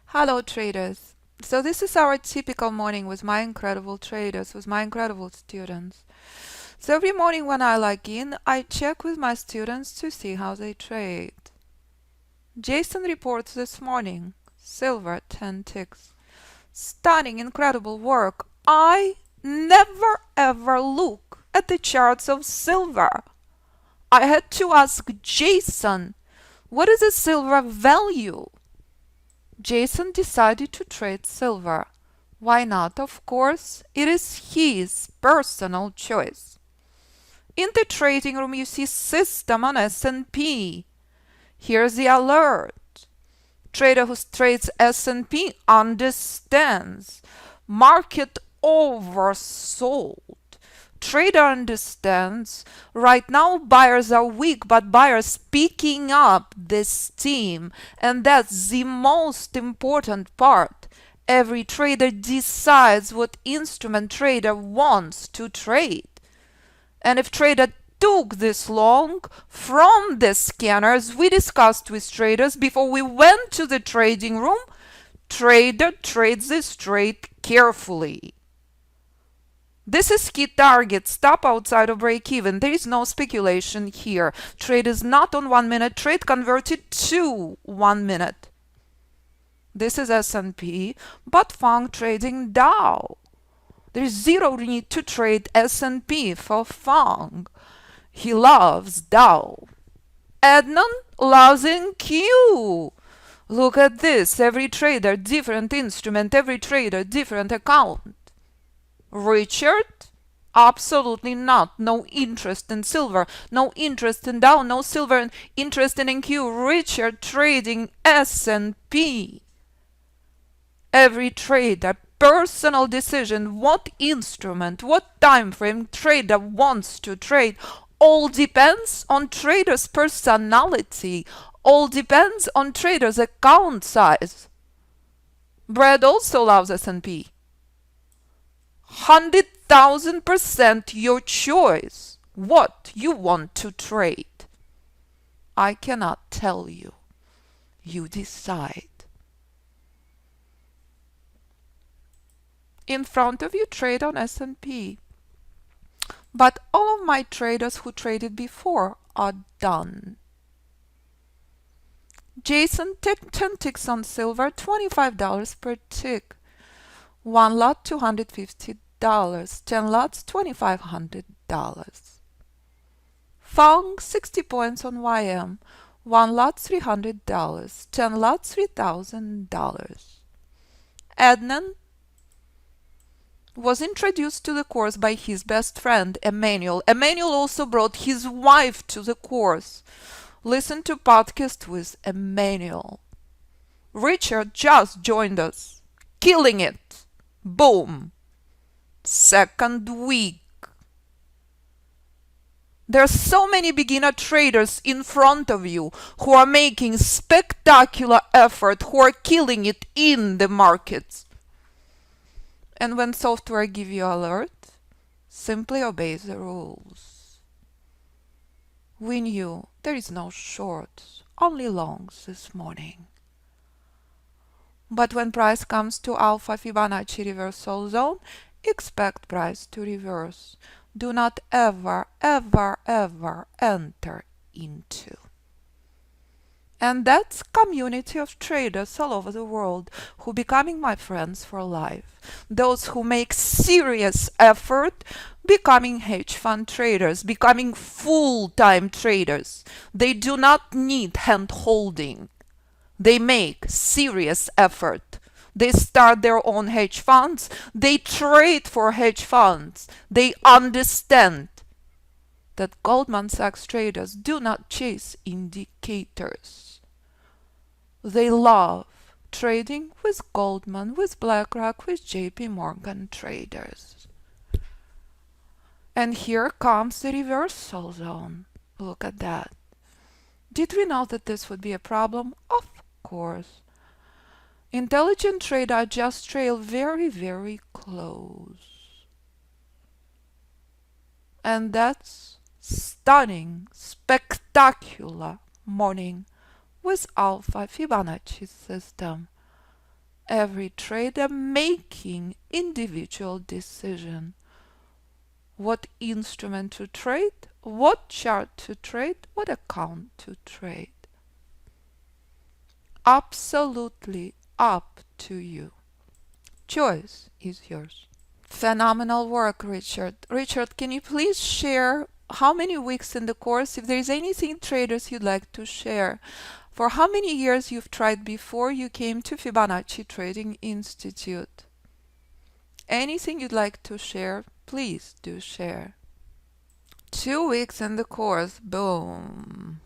Hello traders. So this is our typical morning with my incredible traders, with my incredible students. So every morning when I log in, I check with my students to see how they trade. Jason reports this morning, silver 10 ticks. Stunning, incredible work. I never ever look at the charts of silver. I had to ask Jason, what is the silver value? Jason decided to trade silver. Why not? Of course, it is his personal choice. In the trading room, you see system on S&P. Here's the alert. Trader who trades S&P understands. Market oversold. Trader understands. Right now buyers are weak, but buyers picking up this steam, and that's the most important part. Every trader decides what instrument trader wants to trade. And if trader took this long from the scanners we discussed with traders before we went to the trading room, trader trades this trade carefully. This is key target, stop outside of break even. There is no speculation here. Trade is not on 1 minute, trade converted to 1 minute. This is S&P, but Fang trading Dow. There is zero need to trade S&P for Fang. He loves Dow. Adnan loves NQ. Look at this, every trader different instrument, every trader different account. Richard? Absolutely not. No interest in silver, no interest in Dow, no silver interest in NQ. Richard trading S&P. Every trader, personal decision, what instrument, what time frame trader wants to trade, all depends on trader's personality, all depends on trader's account size. Brad also loves S&P. 100,000% your choice what you want to trade. I cannot tell you. You decide. In front of you trade on S&P. But all of my traders who traded before are done. Jason, 10 ticks on silver, $25 per tick. 1 lot, $250. 10 lots, $2,500. Fang, 60 points on YM. 1 lot, $300. 10 lots, $3,000. Adnan was introduced to the course by his best friend, Emmanuel. Emmanuel also brought his wife to the course. Listen to podcast with Emmanuel. Richard just joined us. Killing it. Boom. Second week. There are so many beginner traders in front of you who are making spectacular effort, who are killing it in the markets. And when software gives you alert, simply obey the rules. We knew there is no shorts, only longs this morning. But when price comes to Alpha Fibonacci reversal zone, expect price to reverse. Do not ever, ever, ever enter into. And that's community of traders all over the world who becoming my friends for life. Those who make serious effort becoming hedge fund traders, becoming full-time traders. They do not need hand-holding. They make serious effort. They start their own hedge funds. They trade for hedge funds. They understand that Goldman Sachs traders do not chase indicators. They love trading with Goldman, with BlackRock, with JP Morgan traders. And here comes the reversal zone. Look at that. Did we know that this would be a problem? Of course. Intelligent trader just trail very, very close. And that's stunning, spectacular morning with Alpha Fibonacci System. Every trader making individual decision. What instrument to trade, what chart to trade, what account to trade. Absolutely up to you. Choice is yours. Phenomenal work, Richard. Richard, can you please share how many weeks in the course, if there is anything traders you'd like to share, for how many years you've tried before you came to Fibonacci Trading Institute? Anything you'd like to share, please do share. 2 weeks in the course, boom,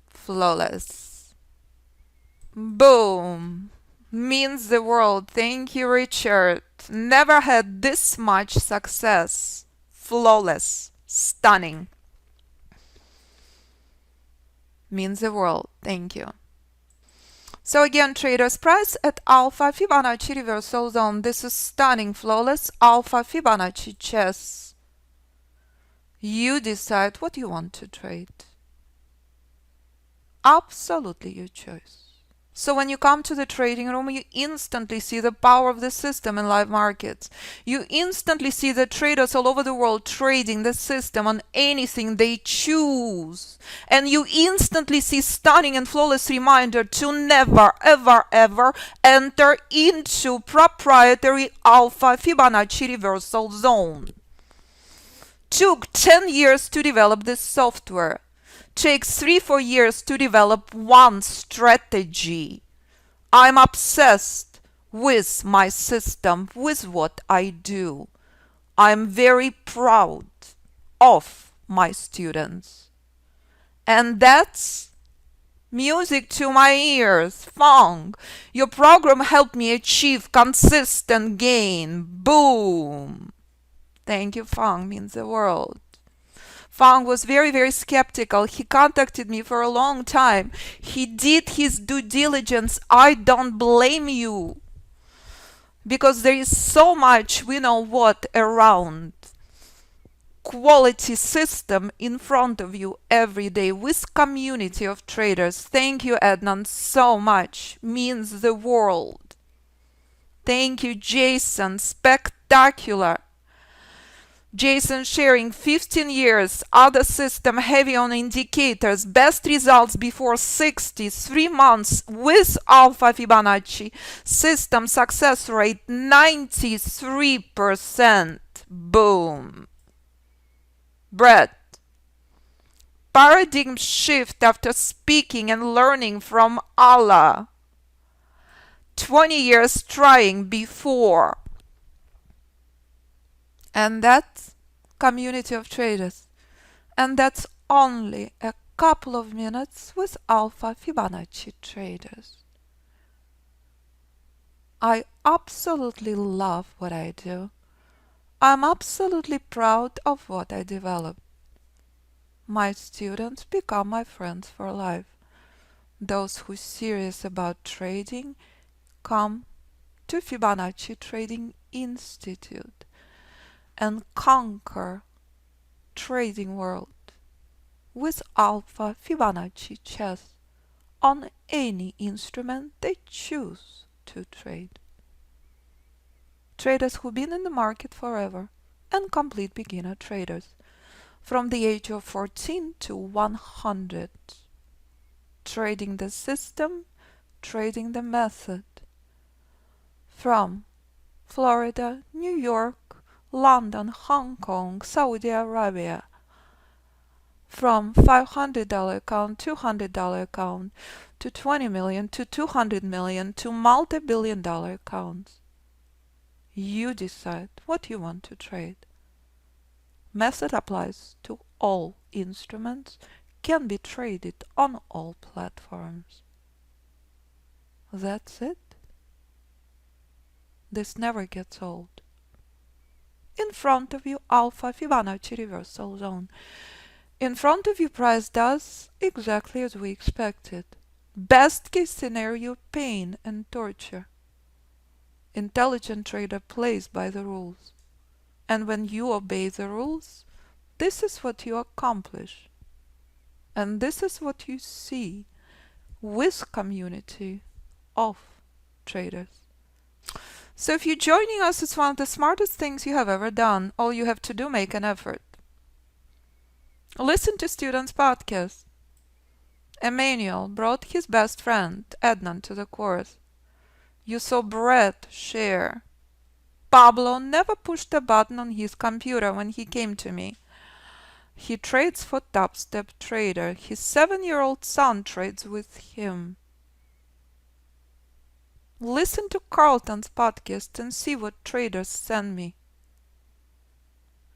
flawless. Boom, means the world. Thank you, Richard. Never had this much success. Flawless, stunning. Means the world. Thank you. So again, traders, price at Alpha Fibonacci reversal zone. This is stunning, flawless Alpha Fibonacci chess. You decide what you want to trade. Absolutely your choice. So when you come to the trading room, you instantly see the power of the system in live markets. You instantly see the traders all over the world trading the system on anything they choose. And you instantly see stunning and flawless reminder to never, ever, ever enter into proprietary Alpha Fibonacci reversal zone. Took 10 years to develop this software. Takes 3-4 years to develop one strategy. I'm obsessed with my system, with what I do. I'm very proud of my students. And that's music to my ears. Fong, your program helped me achieve consistent gain. Boom. Thank you, Fong, means the world. Fang was very, very skeptical. He contacted me for a long time. He did his due diligence. I don't blame you. Because there is so much, we know what, around. Quality system in front of you every day with community of traders. Thank you, Adnan, so much. Means the world. Thank you, Jason. Spectacular. Jason sharing 15 years, other system heavy on indicators, best results before 60, 3 months with Alpha Fibonacci, system success rate 93%. Boom. Brett. Paradigm shift after speaking and learning from Alla. 20 years trying before. And that's community of traders. And that's only a couple of minutes with Alpha Fibonacci traders. I absolutely love what I do. I'm absolutely proud of what I developed. My students become my friends for life. Those who are serious about trading come to Fibonacci Trading Institute and conquer trading world with Alpha Fibonacci chess on any instrument they choose to trade. Traders who've been in the market forever and complete beginner traders from the age of 14 to 100. Trading the system, trading the method. From Florida, New York, London, Hong Kong, Saudi Arabia. From $500 account, $200 account, to 20 million, to 200 million, to multi-billion-dollar accounts. You decide what you want to trade. Method applies to all instruments, can be traded on all platforms. That's it. This never gets old. In front of you, Alpha Fibonacci reversal zone. In front of you, price does exactly as we expected. Best case scenario, pain and torture. Intelligent trader plays by the rules. And when you obey the rules, this is what you accomplish. And this is what you see with community of traders. So if you're joining us, it's one of the smartest things you have ever done. All you have to do, make an effort. Listen to students' podcasts. Emmanuel brought his best friend, Ednan, to the course. You saw Brett share. Pablo never pushed a button on his computer when he came to me. He trades for Top Step Trader. His 7-year-old son trades with him. Listen to Carlton's podcast and see what traders send me.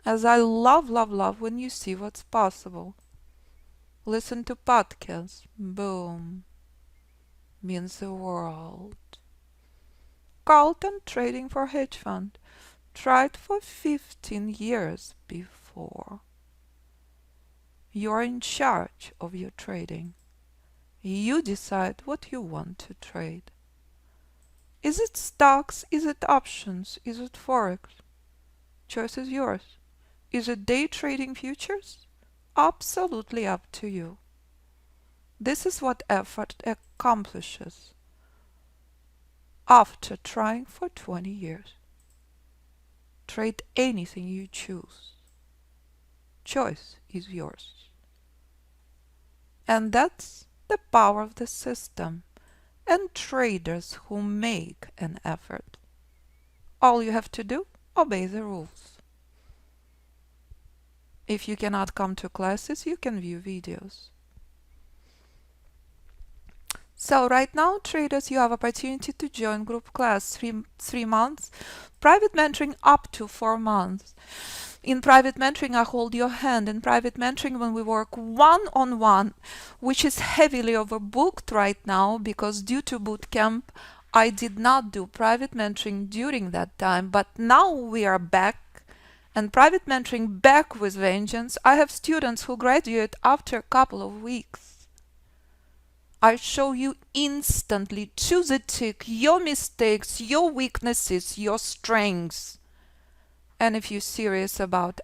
As I love when you see what's possible. Listen to podcasts. Boom. Means the world. Carlton trading for hedge fund. Tried for 15 years before. You're in charge of your trading. You decide what you want to trade. Is it stocks? Is it options? Is it Forex? Choice is yours. Is it day trading futures? Absolutely up to you. This is what effort accomplishes after trying for 20 years. Trade anything you choose. Choice is yours. And that's the power of the system and traders who make an effort. All you have to do, obey the rules. If you cannot come to classes, you can view videos. So right now, traders, you have opportunity to join group class 3 months, private mentoring up to 4 months. In private mentoring, I hold your hand. In private mentoring, when we work one-on-one, which is heavily overbooked right now because due to boot camp, I did not do private mentoring during that time. But now we are back and private mentoring back with vengeance. I have students who graduate after a couple of weeks. I show you instantly to the tick your mistakes, your weaknesses, your strengths. And if you're serious about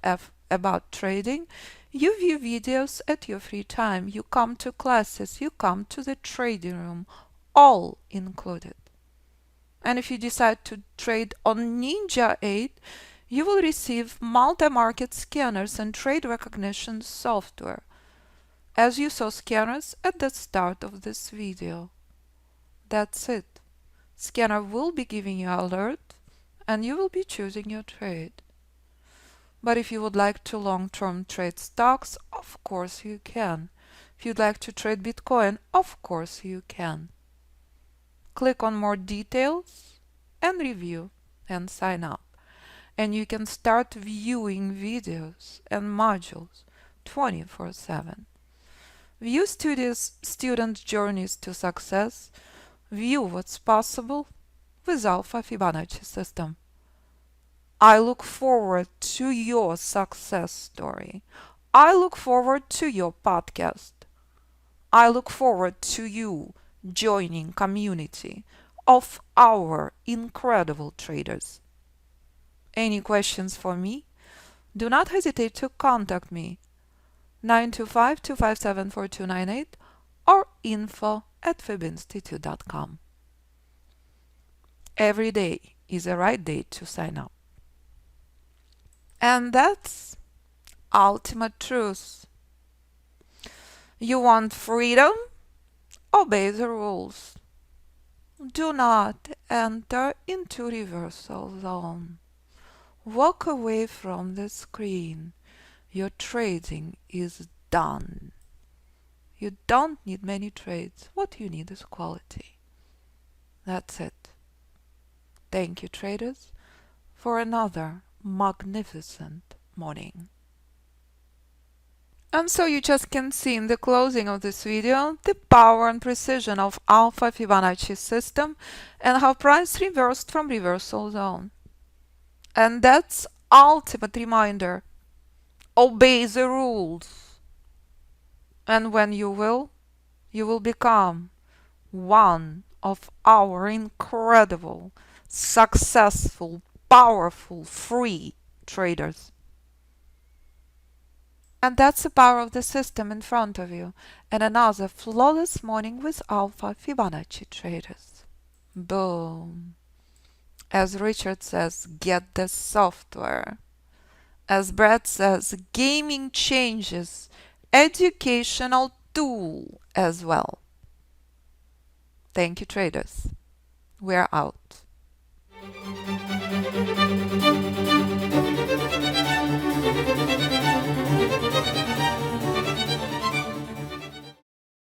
trading, you view videos at your free time. You come to classes, you come to the trading room, all included. And if you decide to trade on Ninja 8, you will receive multi-market scanners and trade recognition software, as you saw scanners at the start of this video. That's it. Scanner will be giving you alert and you will be choosing your trade. But if you would like to long-term trade stocks, of course you can. If you'd like to trade Bitcoin, of course you can. Click on more details and review and sign up. And you can start viewing videos and modules 24/7. View student journeys to success. View what's possible with Alpha Fibonacci System. I look forward to your success story. I look forward to your podcast. I look forward to you joining community of our incredible traders. Any questions for me? Do not hesitate to contact me 925-257-4298 or info@fibinstitute.com. Every day is the right day to sign up. And that's ultimate truth. You want freedom? Obey the rules. Do not enter into reversal zone. Walk away from the screen. Your trading is done. You don't need many trades. What you need is quality. That's it. Thank you, traders, for another magnificent morning. And so you just can see in the closing of this video the power and precision of Alpha Fibonacci system and how price reversed from reversal zone. And that's ultimate reminder. Obey the rules. And when you will become one of our incredible, successful, powerful, free traders. And that's the power of the system in front of you. And another flawless morning with Alpha Fibonacci traders. Boom. As Richard says, get the software. As Brad says, gaming changes, educational tool as well. Thank you, traders. We're out.